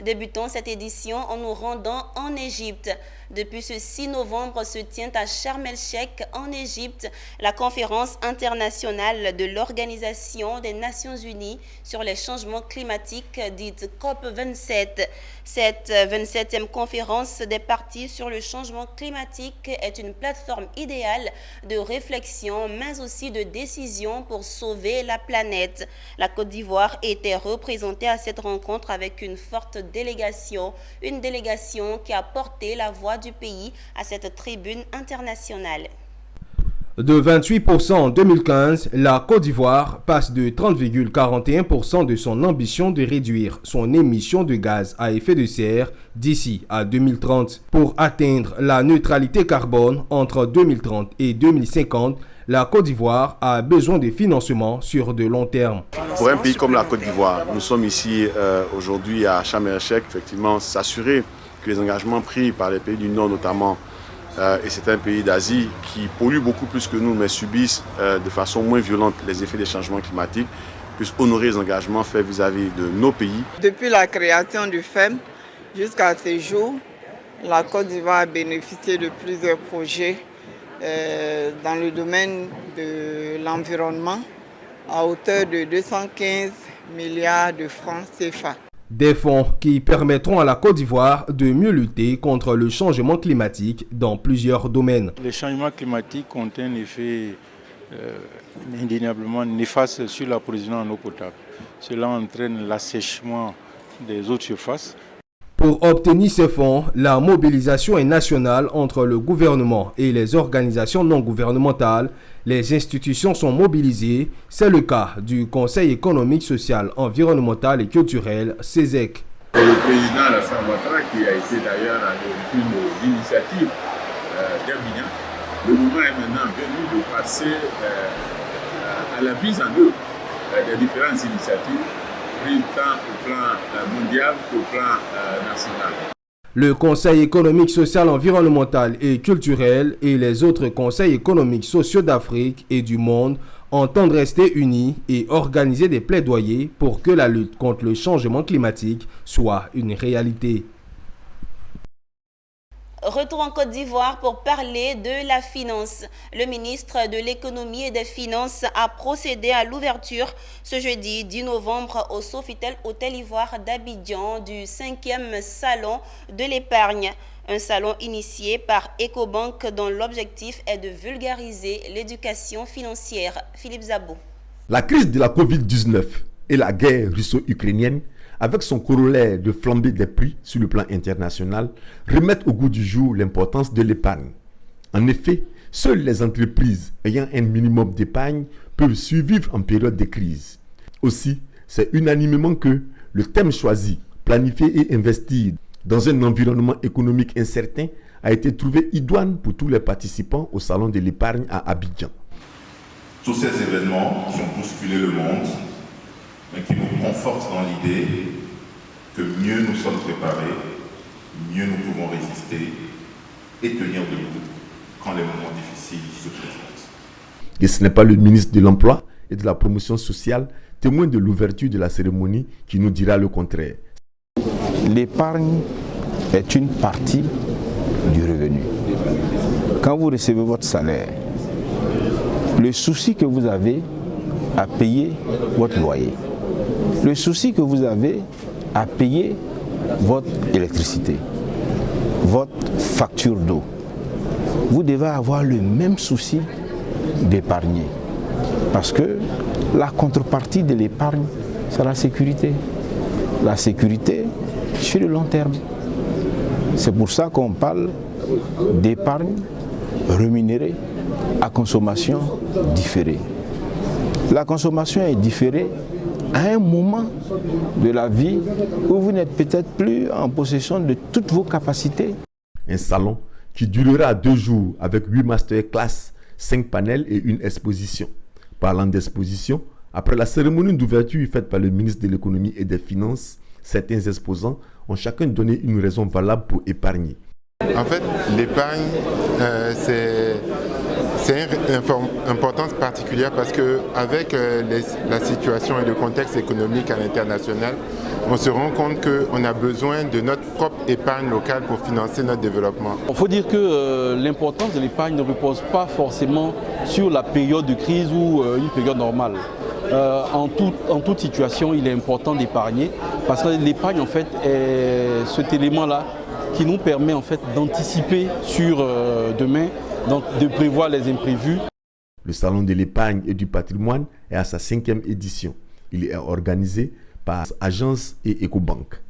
Débutons cette édition en nous rendant en Égypte. Depuis ce 6 novembre se tient à Sharm el-Sheikh en Égypte la conférence internationale de l'Organisation des Nations Unies sur les changements climatiques dite COP27. Cette 27e conférence des parties sur le changement climatique est une plateforme idéale de réflexion mais aussi de décision pour sauver la planète. La Côte d'Ivoire était représentée à cette rencontre avec une forte délégation, une délégation qui a porté la voix du pays à cette tribune internationale. De 28% en 2015, la Côte d'Ivoire passe de 30,41% de son ambition de réduire son émission de gaz à effet de serre d'ici à 2030. Pour atteindre la neutralité carbone entre 2030 et 2050, la Côte d'Ivoire a besoin de financement sur de long terme. Pour un pays comme la Côte d'Ivoire, nous sommes ici aujourd'hui à Sharm el-Sheikh, effectivement, s'assurer que les engagements pris par les pays du Nord notamment, et c'est un pays d'Asie qui pollue beaucoup plus que nous, mais subissent de façon moins violente les effets des changements climatiques, puissent honorer les engagements faits vis-à-vis de nos pays. Depuis la création du FEM jusqu'à ce jour, la Côte d'Ivoire a bénéficié de plusieurs projets dans le domaine de l'environnement à hauteur de 215 milliards de francs CFA. Des fonds qui permettront à la Côte d'Ivoire de mieux lutter contre le changement climatique dans plusieurs domaines. Les changements climatiques ont un effet indéniablement néfaste sur l'approvisionnement en eau potable. Cela entraîne l'assèchement des eaux de surface. Pour obtenir ces fonds, la mobilisation est nationale entre le gouvernement et les organisations non gouvernementales. Les institutions sont mobilisées. C'est le cas du Conseil économique, social, environnemental et culturel, CESEC. Le président Alassane Ouattara, qui a été d'ailleurs à l'origine de l'initiative d'Abidjan, le moment est maintenant venu de passer à la mise en œuvre des différentes initiatives prises tant au plan mondial qu'au plan national. Le Conseil économique, social, environnemental et culturel et les autres conseils économiques sociaux d'Afrique et du monde entendent rester unis et organiser des plaidoyers pour que la lutte contre le changement climatique soit une réalité. Retour en Côte d'Ivoire pour parler de la finance. Le ministre de l'Économie et des Finances a procédé à l'ouverture ce jeudi 10 novembre au Sofitel Hôtel Ivoire d'Abidjan du 5e salon de l'épargne. Un salon initié par Ecobank dont l'objectif est de vulgariser l'éducation financière. Philippe Zabou. La crise de la Covid-19 et la guerre russo-ukrainienne, avec son corollaire de flambée des prix sur le plan international, remettent au goût du jour l'importance de l'épargne. En effet, seules les entreprises ayant un minimum d'épargne peuvent survivre en période de crise. Aussi, c'est unanimement que le thème choisi, planifier et investir dans un environnement économique incertain, a été trouvé idoine pour tous les participants au Salon de l'épargne à Abidjan. Tous ces événements qui ont bousculé le monde, mais qui nous confortent dans l'idée que mieux nous sommes préparés, mieux nous pouvons résister et tenir debout quand les moments difficiles se présentent. Et ce n'est pas le ministre de l'Emploi et de la Promotion sociale, témoin de l'ouverture de la cérémonie, qui nous dira le contraire. L'épargne est une partie du revenu. Quand vous recevez votre salaire, le souci que vous avez à payer votre loyer, le souci que vous avez à payer votre électricité, votre facture d'eau, vous devez avoir le même souci d'épargner. Parce que la contrepartie de l'épargne, c'est la sécurité. La sécurité sur le long terme. C'est pour ça qu'on parle d'épargne rémunérée à consommation différée. La consommation est différée à un moment de la vie où vous n'êtes peut-être plus en possession de toutes vos capacités. Un salon qui durera 2 jours avec 8 masterclass, 5 panels et une exposition. Parlant d'exposition, après la cérémonie d'ouverture faite par le ministre de l'Économie et des Finances, certains exposants ont chacun donné une raison valable pour épargner. En fait, l'épargne, C'est une importance particulière parce qu'avec la situation et le contexte économique à l'international, on se rend compte qu'on a besoin de notre propre épargne locale pour financer notre développement. Il faut dire que l'importance de l'épargne ne repose pas forcément sur la période de crise ou une période normale. En toute situation, il est important d'épargner parce que l'épargne en fait est cet élément-là qui nous permet en fait d'anticiper sur demain, donc de prévoir les imprévus. Le Salon de l'épargne et du patrimoine est à sa 5e édition. Il est organisé par Agence et Ecobank.